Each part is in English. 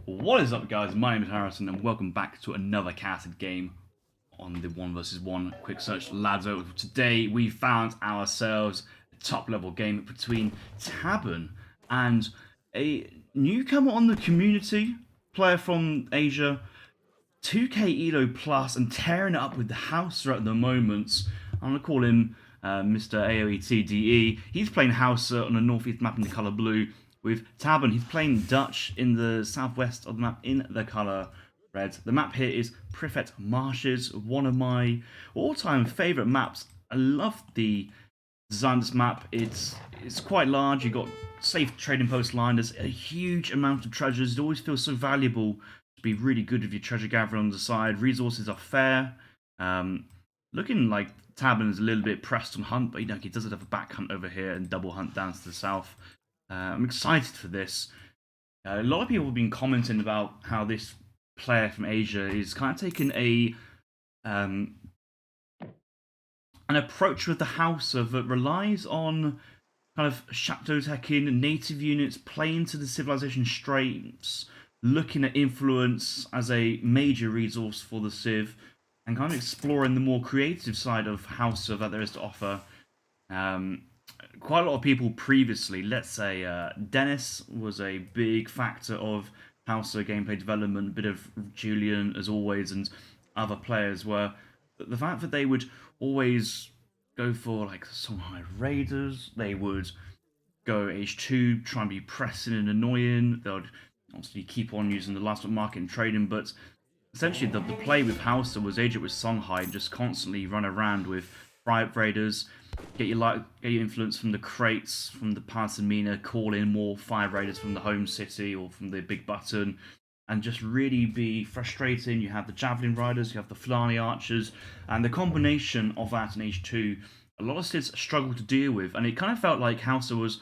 What is up, guys? My name is Harrison and welcome back to another casted game on the 1 versus 1 quick search ladder. Today we found ourselves a top level game between Tabben and a newcomer on the community, player from Asia, 2k Elo plus and tearing it up with the Hausa at the moment. I'm going to call him Mr. AOETDE. He's playing Hausa on the northeast map in the colour blue. With Tabben, he's playing Dutch in the southwest of the map in the colour red. The map here is Priphet Marshes, one of my all-time favourite maps. I love the design of this map. It's quite large. You've got safe trading post line. There's a huge amount of treasures. It always feels so valuable to be really good with your treasure gathering on the side. Resources are fair. Looking like Tabben is a little bit pressed on hunt, but he does have a back hunt over here and double hunt down to the south. I'm excited for this. A lot of people have been commenting about how this player from Asia is kind of taking an approach with the Hausa that relies on kind of shadow teching, native units, playing to the civilization strengths, looking at influence as a major resource for the Civ, and kind of exploring the more creative side of Hausa that there is to offer. Quite a lot of people previously, let's say Dennis was a big factor of Hausa gameplay development, a bit of Julian as always, and other players were the fact that they would always go for like Songhai Raiders, they would go H2, try and be pressing and annoying, they would obviously keep on using the last market and trading, but essentially the play with Hausa was age it with Songhai and just constantly run around with Private Raiders, get your influence from the crates, from the Palace and Mina, call in more Fire Raiders from the home city or from the big button, and just really be frustrating. You have the Javelin Riders, you have the Fulani Archers, and the combination of that in H2, a lot of Civs struggle to deal with, and it kind of felt like Hausa was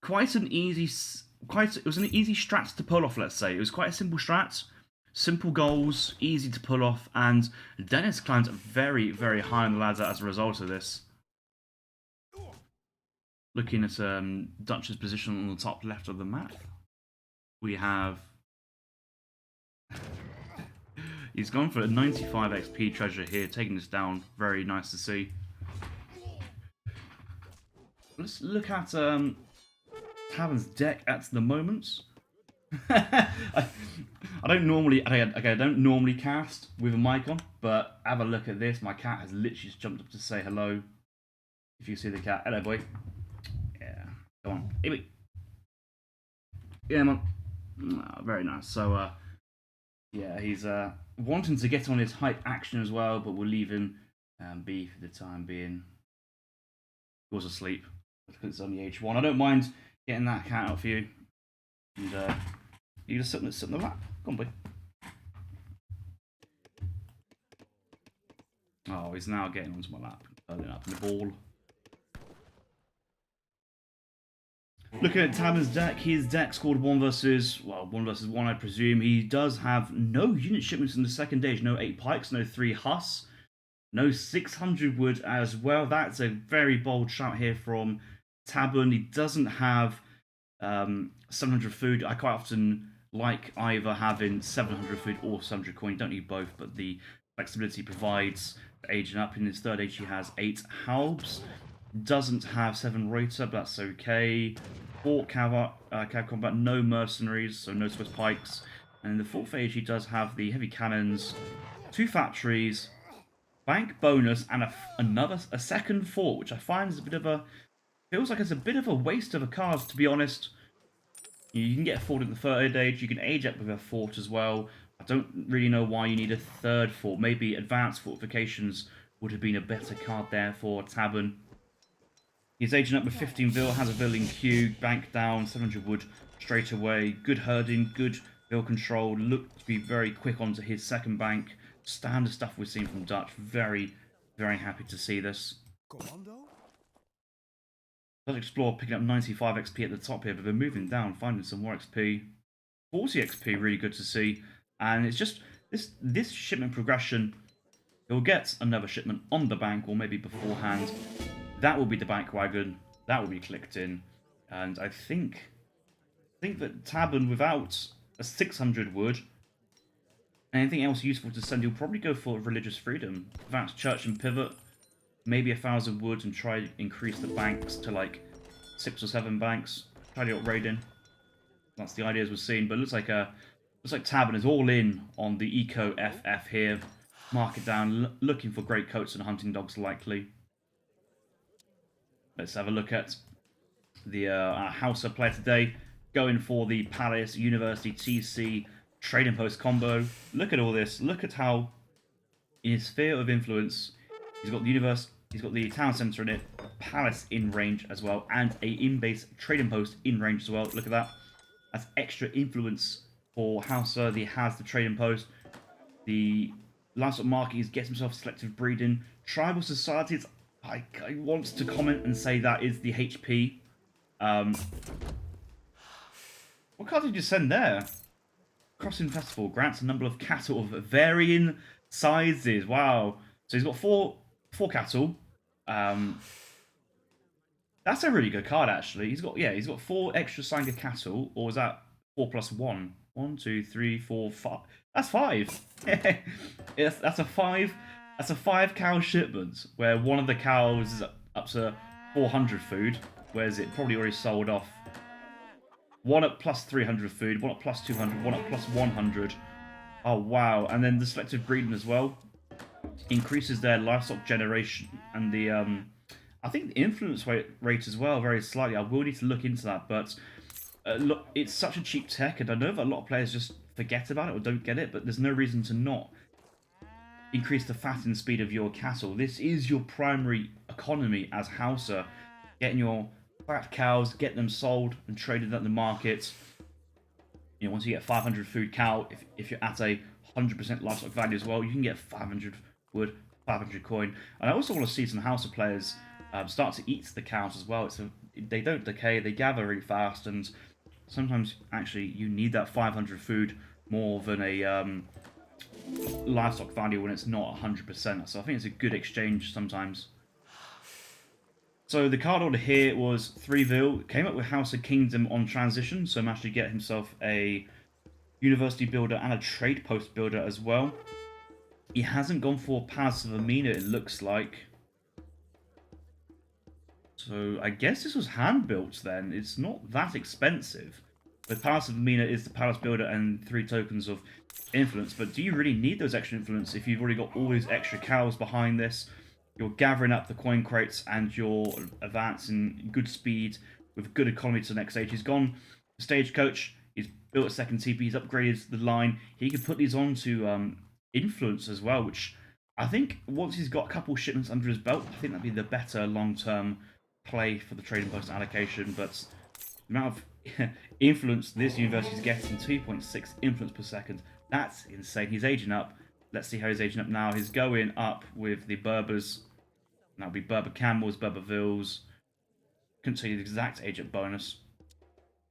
quite an easy strat to pull off, let's say. It was quite a simple strat. Simple goals, easy to pull off, and Dennis climbed very, very high on the ladder as a result of this. Looking at Dutch's position on the top left of the map, we have... He's gone for a 95 XP treasure here, taking this down. Very nice to see. Let's look at Tabben's deck at the moment. I don't normally cast with a mic on, but have a look at this. My cat has literally just jumped up to say hello. If you see the cat, hello boy. Yeah, go on. Hey, wait. Yeah, man. Oh, very nice. So, yeah, he's wanting to get on his hype action as well, but we'll leave him be for the time being. He was asleep because it's on the H1. I don't mind getting that cat out for you. And you just sit in the lap. Go on, boy. Oh, he's now getting onto my lap, curling up in the ball. Looking at Tabben's deck, his deck scored 1 versus 1, I presume. He does have no unit shipments in the second stage, no 8 pikes, no 3 Huss, no 600 wood as well. That's a very bold shout here from Tabben. He doesn't have 700 food. I quite often like either having 700 food or 700 coin. You don't need both, but the flexibility provides for aging up. In his third age, he has 8 halbs. Doesn't have 7 Reuter, but that's okay. 4 cav combat, no mercenaries, so no Swiss pikes. And in the fourth age, he does have the heavy cannons, 2 factories, bank bonus, and a second fort, which I find is a bit of a... Feels like it's a bit of a waste of a card, to be honest. You can get a fort in the third age, you can age up with a fort as well. I don't really know why you need a third fort. Maybe advanced fortifications would have been a better card there for Tabben. He's aging up with 15 Vil, has a Vil in queue, bank down, 700 wood straight away. Good herding, good Vil control, looked to be very quick onto his second bank. Standard stuff we've seen from Dutch. Very, very happy to see this. Commando? Let's explore, picking up 95 XP at the top here, but they're moving down, finding some more XP. 40 XP, really good to see. And it's just, this shipment progression, he'll get another shipment on the bank, or maybe beforehand. That will be the bank wagon, that will be clicked in. And I think that Tabben, without That's 600 wood. Anything else useful to send? You'll probably go for religious freedom. Advanced church and pivot. Maybe 1,000 wood and try to increase the banks to like 6 or 7 banks. Try to get raiding. That's the ideas we're seeing. But it looks like Tabben is all in on the eco FF here. Mark it down. Looking for great coats and hunting dogs likely. Let's have a look at the Hausa player today. Going for the Palace University TC trading post combo. Look at all this. Look at how in his sphere of influence, he's got the town centre in it, Palace in range as well, and a in-base trading post in range as well. Look at that. That's extra influence for Hausa. He has the trading post. The last market, he gets himself selective breeding. Tribal societies, I want to comment and say that is the HP. What card did you send there? Crossing Festival grants a number of cattle of varying sizes. Wow. So he's got four cattle. That's a really good card, actually. He's got 4 extra Sanga cattle, or is that 4 plus 1? 1, 2, 3, 4, 5. That's 5. That's a 5. That's a 5 cow shipment where one of the cows is up to 400 food, whereas it probably already sold off. One at plus 300 food, one at plus 200, one at plus 100. Oh, wow. And then the selective breeding as well increases their livestock generation and the, I think the influence rate as well, very slightly. I will need to look into that, but look, it's such a cheap tech, and I know that a lot of players just forget about it or don't get it, but there's no reason to not increase the fattening speed of your cattle. This is your primary economy as Hausa. Getting your fat cows, get them sold and traded at the market. You know, once you get 500 food cow, if you're at a 100% livestock value as well, you can get 500 wood, 500 coin. And I also want to see some Hausa players start to eat the cows as well. They don't decay, they gather really fast, and sometimes actually you need that 500 food more than a livestock value when it's not 100%. So I think it's a good exchange sometimes. So the card order here was 3-vil. Came up with House of Kingdom on transition, so managed to get himself a university builder and a trade post builder as well. He hasn't gone for Palace of Amina, it looks like. So I guess this was hand built then. It's not that expensive. But Palace of Amina is the Palace builder and 3 tokens of influence. But do you really need those extra influence if you've already got all these extra cows behind this? You're gathering up the coin crates and you're advancing good speed with good economy to the next stage. He's gone to Stagecoach. He's built a second TP. He's upgraded the line. He could put these on to influence as well, which I think once he's got a couple shipments under his belt, I think that'd be the better long-term play for the trading post allocation. But the amount of influence this university is getting, 2.6 influence per second, that's insane. He's aging up. Let's see how he's aging up now. He's going up with the Berbers. That'll be Berber Camels, Berber Vils. Couldn't tell you the exact agent bonus.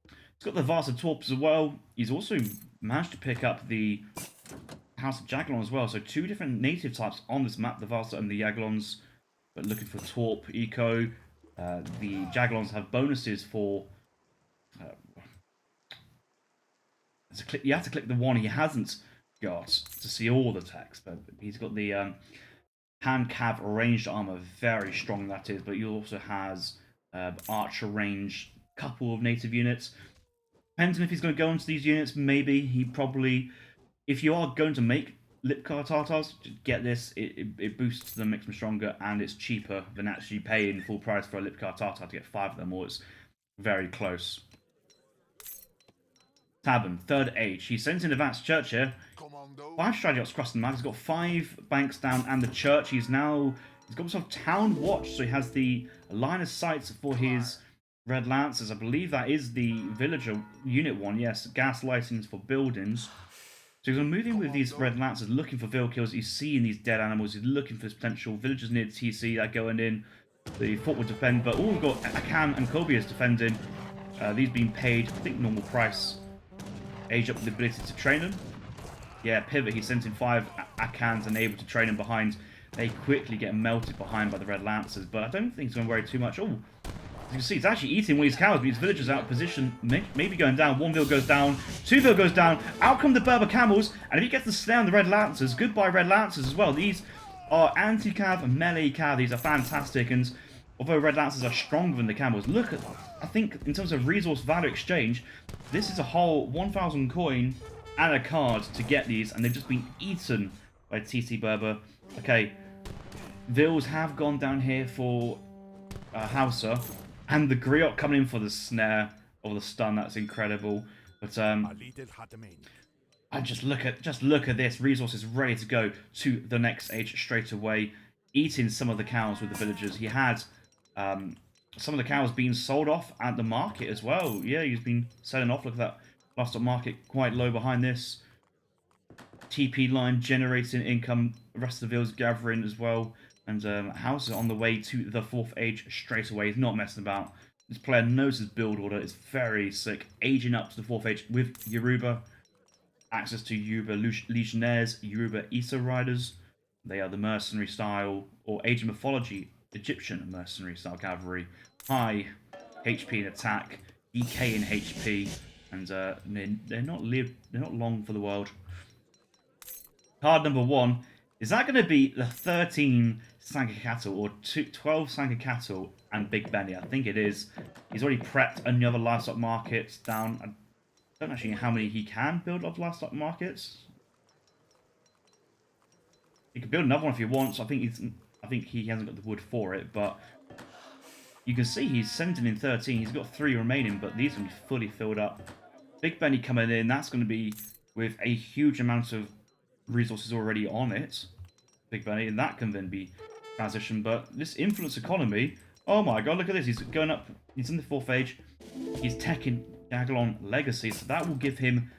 He's got the Vasa Torps as well. He's also managed to pick up the House of Jaglon as well. So 2 different native types on this map, the Vasa and the Jaglons. But looking for Torp, Eco. The Jaglons have bonuses for... you have to click the one he hasn't got to see all the text. But he's got the... hand cav ranged armor, very strong that is, but he also has archer range, couple of native units. Depends on if he's going to go into these units, maybe. He probably, if you are going to make Lipcar Tartars, get this, it boosts them, makes them stronger, and it's cheaper than actually paying full price for a Lipcar Tartar to get 5 of them, or it's very close. Tabben, 3rd age. He sends in Advanced Church here. 5 strategy ops across the map. He's got 5 banks down and the church. He's got himself Town Watch, so he has the line of sight for his Red Lancers. I believe that is the villager unit one. Yes, gas lightings for buildings. So he's going to move in with these Red Lancers, looking for vill kills. He's seeing these dead animals. He's looking for potential villagers near the TC that are going in. The fort will defend, but we've got Akan and Kobias defending. These being paid, I think, normal price. Age up with the ability to train them. Yeah, pivot. He sent in 5 Akans and able to train them behind. They quickly get melted behind by the Red Lancers, but I don't think he's going to worry too much. Oh, As you can see, it's actually eating one of these cows, but his villagers out of position, maybe going down. One village goes down, two village goes down. Out come the Berber camels, and if he gets the snare on the Red Lancers, goodbye Red Lancers as well. These are anti-cav and melee cav. These are fantastic, and although Red Lancers are stronger than the camels, look at, I think in terms of resource value exchange, this is a whole 1,000 coin and a card to get these, and they've just been eaten by TC Berber. Okay, Vils have gone down here for Hausa, and the Griot coming in for the snare or the stun. That's incredible. But I just look at this. Resources ready to go to the next age straight away, eating some of the cows with the villagers. He had some of the cows being sold off at the market as well. Yeah, he's been selling off. Look at that livestock market quite low behind this. TP line generating income. The rest of the villas gathering as well. And House is on the way to the 4th age straight away. He's not messing about. This player knows his build order. It's very sick. Aging up to the 4th age with Yoruba. Access to Yoruba Legionnaires, Yoruba Issa Riders. They are the mercenary style, or Age of Mythology, Egyptian mercenary style cavalry. High HP in attack, DK in HP, and they're not long for the world. Card number 1. Is that going to be the 13 Sanka cattle or 12 Sanka cattle and Big Benny? I think it is. He's already prepped another livestock market down. I don't actually know how many he can build of livestock markets. He could build another one if he wants. I think he hasn't got the wood for it, but you can see he's sending in 13. He's got 3 remaining, but these are going to be fully filled up. Big Benny coming in. That's going to be with a huge amount of resources already on it. Big Benny, and that can then be transitioned. But this influence economy, oh my god, look at this. He's going up. He's in the 4th age. He's teching Jagalon Legacy, so that will give him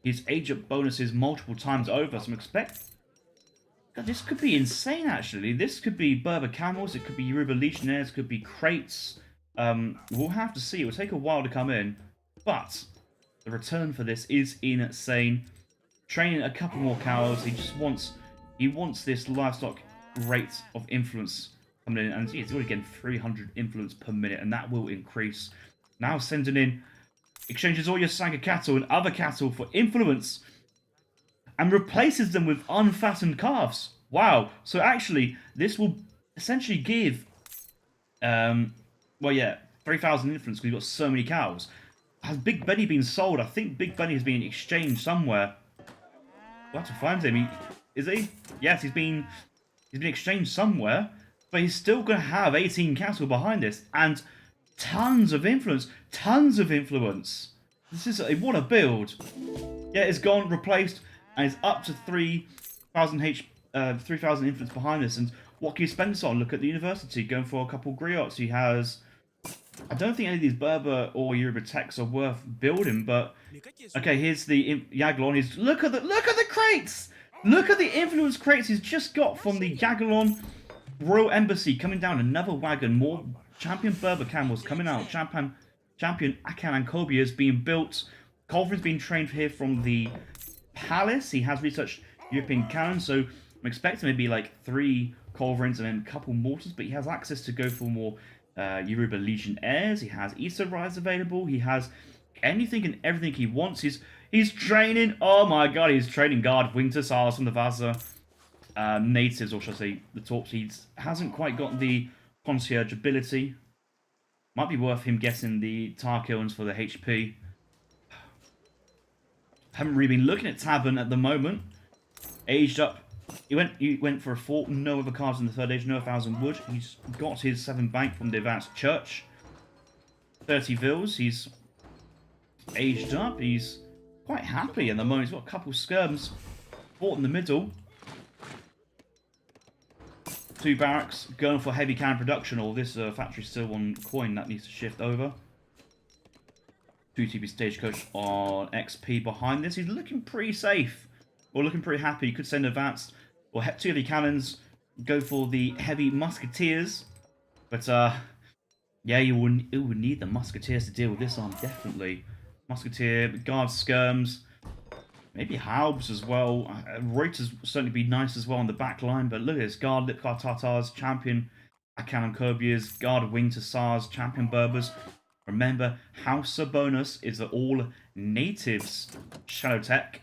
his age up bonuses multiple times over. So I'm expect. God, this could be insane, actually. This could be Berber Camels, it could be Yoruba Legionnaires, it could be crates. We'll have to see. It will take a while to come in, but the return for this is insane. Training a couple more cows. He wants this livestock rate of influence coming in, and he's already getting 300 influence per minute, and that will increase. Now sending in, exchanges all your Sanka cattle and other cattle for influence, and replaces them with unfattened calves. Wow. So actually, this will essentially give, 3,000 influence because you've got so many cows. Has Big Benny been sold? I think Big Benny has been exchanged somewhere. We'll have to find him. Is he? Yes, he's been exchanged somewhere, but he's still going to have 18 cattle behind this, and tons of influence. Tons of influence. This is what a build. Yeah, it's gone, replaced, and it's up to 3,000 influence behind this. And what can you spend this on? Look at the university, going for a couple griots. He has. I don't think any of these Berber or Yoruba techs are worth building, but okay, here's the Jagalon. Look at the crates. Look at the influence crates he's just got from the Jagalon Royal Embassy coming down. Another wagon, more champion Berber camels coming out. Champion Akan and Kobias being built. Colvin's been trained here from the palace. He has researched European cannons, so I'm expecting maybe like 3 Culverins and then a couple mortars, but he has access to go for more Yoruba Legionnaires. He has Issa Rise available. He has anything and everything he wants. He's training. Oh my god, he's training guard Winter Sars from the Vaza natives, or should I say the Torps. He hasn't quite got the concierge ability. Might be worth him getting the Tar Kilns for the HP. Haven't really been looking at Tabben at the moment. Aged up. He went for a 4. No other cards in the 3rd age. No 1,000 wood. He's got his 7 bank from the advanced church. 30 vils. He's aged up. He's quite happy at the moment. He's got a couple skirms. Fort in the middle. 2 barracks. Going for heavy cannon production. Or this factory still on coin that needs to shift over. 2 TP stagecoach on XP behind this. He's looking pretty safe. Or looking pretty happy. He could send advanced or 2 heavy cannons. Go for the heavy musketeers. But yeah, it would need the musketeers to deal with this arm, definitely. Musketeer, guard skirms, maybe Haubs as well. Reuters certainly be nice as well on the back line. But look at this, guard Lipkar Tatars, champion Akan and Kirby's, Guard Wing to SARS, Champion Berbers. Remember, Hausa bonus is the all natives Shadow Tech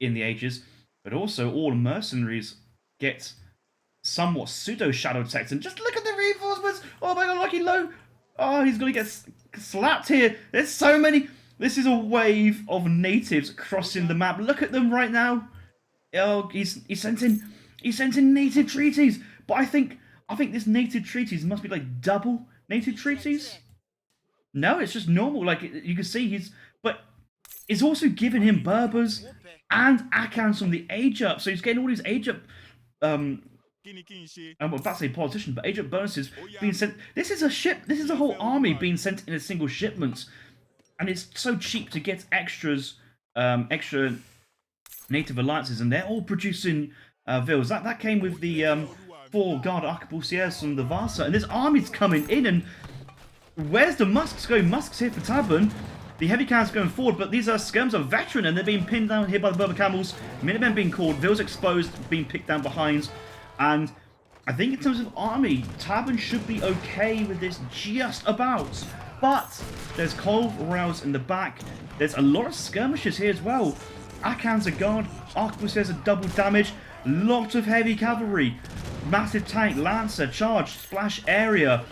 in the Ages, but also all mercenaries get somewhat pseudo Shadow Techs. And just look at the reinforcements! Oh my god, Lucky Low! Oh, he's gonna get slapped here. There's so many. This is a wave of natives crossing the map. Look at them right now. Oh, he sent in native treaties. But I think this native treaties must be like double native treaties. No, it's just normal. Like you can see, but it's also giving him Berbers and Akans from the age up. So he's getting all these age up. I'm about to say politician, but age up bonuses being sent. This is a ship. This is a whole army being sent in a single shipment, and it's so cheap to get extras, extra native alliances, and they're all producing vills. That came with the 4 Guard Arquebusiers from the Vasa, and this army's coming in. And where's the Musks going? Musks here for Tabben. The heavy cannons going forward, but these skirms are veteran, and they're being pinned down here by the Berber camels. Minutemen being called, vills exposed, being picked down behind. And I think in terms of army, Tabben should be okay with this just about. But there's cold rails in the back. There's a lot of skirmishes here as well. Akan's a guard, Arquebusiers are double damage. Lot of heavy cavalry. Massive tank, lancer, charge, splash area.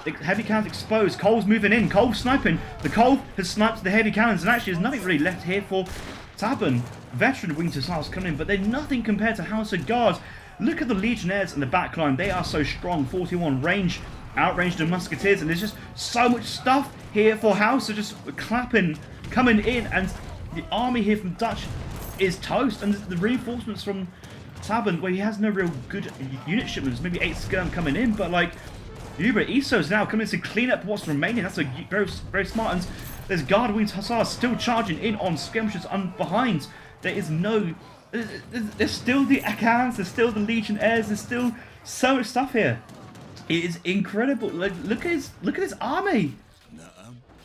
The heavy cannons exposed. Cole's moving in. Cole sniping. The Cole has sniped the heavy cannons, and actually there's nothing really left here for Tabben. Veteran Winter Stars coming in, but they're nothing compared to House of Guards. Look at the Legionnaires in the back line. They are so strong. 41 range, outranged the Musketeers, and there's just so much stuff here for House. They're just clapping, coming in, and the army here from Dutch is toast. And the reinforcements from Tabben, where he has no real good unit shipments, maybe 8 skirm coming in, but like Uber Iso's now coming to clean up what's remaining. That's a very smart. And there's Guard Wings Hussars still charging in on skirmishes behind. There is no. There's still the Akans, there's still the Legionnaires, there's still so much stuff here. It is incredible. Like, look at his army.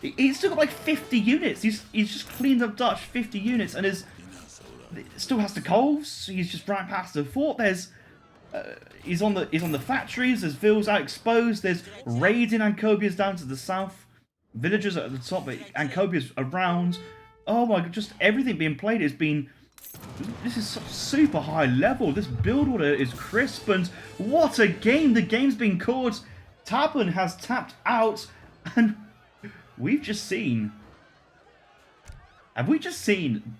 He's still got like 50 units. He's just cleaned up Dutch 50 units, and still has the coals. He's just right past the fort. There's he's on the factories. There's vills out exposed. There's raiding Ancobias down to the south. Villagers at the top, but Ancobias around. Oh my god, just everything being played has been. This is super high level. This build order is crisp, and what a game! The game's been called. Tabben has tapped out, and we've just seen. Have we just seen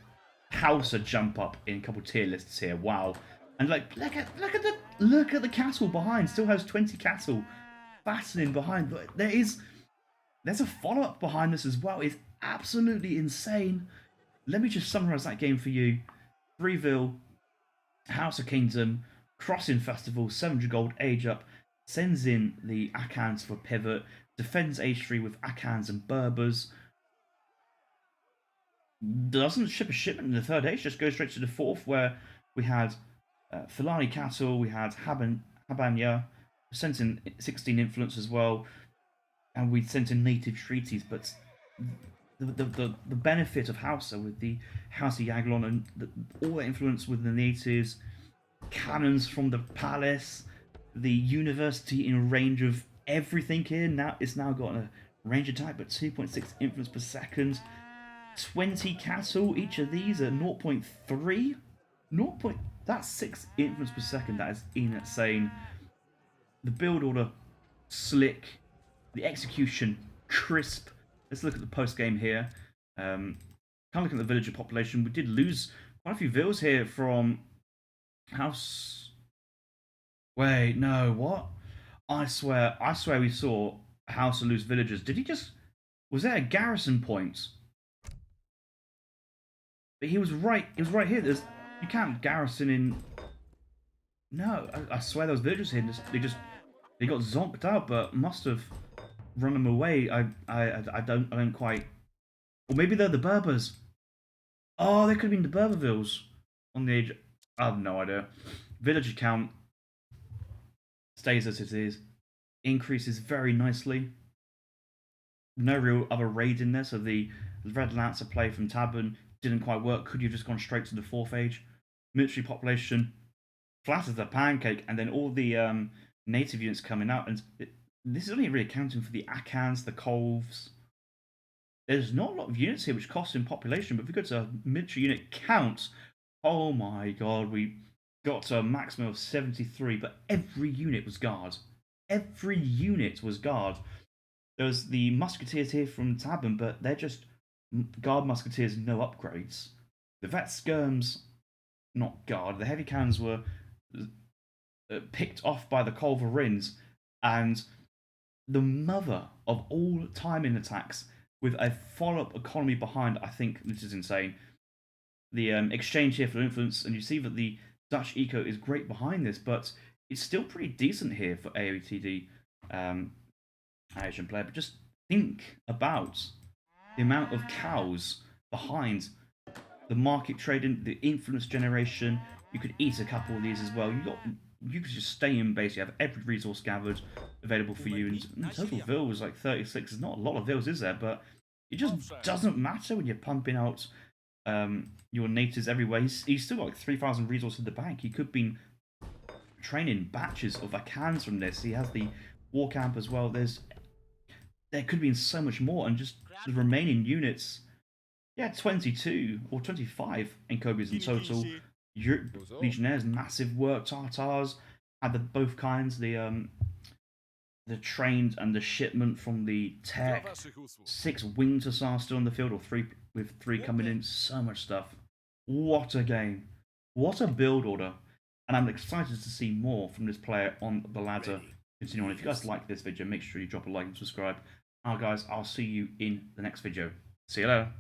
Hausa jump up in a couple tier lists here? Wow! And like, look at the castle behind. Still has 20 castle fastening behind. There's a follow up behind this as well. It's absolutely insane. Let me just summarize that game for you. Freeville, House of Kingdom, Crossing Festival, 700 gold, age up, sends in the Akans for pivot, defends H3 with Akans and Berbers, doesn't ship a shipment in the third age, just goes straight to the fourth, where we had Filani Cattle, we had Habanya, sent in 16 influence as well, and we sent in native treaties, but the benefit of Hausa with the House of Yaglon and all the influence with the natives, cannons from the palace, the university in range of everything here. Now it's now got a range attack, but 2.6 influence per second, 20 castle. Each of these are 0.3. That's 6 influence per second. That is insane. The build order slick, the execution crisp. Let's look at the post game here. Kind of looking at the villager population. We did lose quite a few vills here from House. Wait, no, what? I swear we saw House lose villagers. Did he just? Was there a garrison point? But he was right. It was right here. You can't garrison in. No, I swear there was villagers here. They got zonked out, but must have run them away. I don't quite. Or maybe they're the Berbers. Oh, they could have been the Berbervilles on the age. I have no idea. Villager count stays as it is. Increases very nicely. No real other raid in there, so the Red Lancer play from Tabben didn't quite work. Could you have just gone straight to the fourth age? Military population flat as a pancake, and then all the native units coming out, and this is only really accounting for the Akans, the Kolvs. There's not a lot of units here which cost in population, but if we go to military unit count, oh my god, we got to a maximum of 73, but every unit was guard. Every unit was guard. There was the musketeers here from Tabben, but they're just guard musketeers, no upgrades. The vet skirms, not guard. The heavy cannons were picked off by the Culverins, and the mother of all timing attacks with a follow-up economy behind. I think this is insane. The exchange here for influence, and you see that the Dutch eco is great behind this, but it's still pretty decent here for AOTD Asian player. But just think about the amount of cows behind the market trading, the influence generation. You could eat a couple of these as well. You could just stay in base. You have every resource gathered available for you. And total vil was like 36. There's not a lot of vils, is there? But it just doesn't matter when you're pumping out your natives everywhere. He's still got like 3,000 resources in the bank. He could be training batches of Akans from this. He has the war camp as well. There could be so much more, and just the remaining units. Yeah, 22 or 25 Encobias in total. Legionnaires, massive work. Tartars had both kinds. The trained and the shipment from the tech. 6 winged hussars still on the field, or 3 with 3 coming in. So much stuff. What a game! What a build order! And I'm excited to see more from this player on the ladder. Continue on. If you guys like this video, make sure you drop a like and subscribe. Guys, I'll see you in the next video. See you later.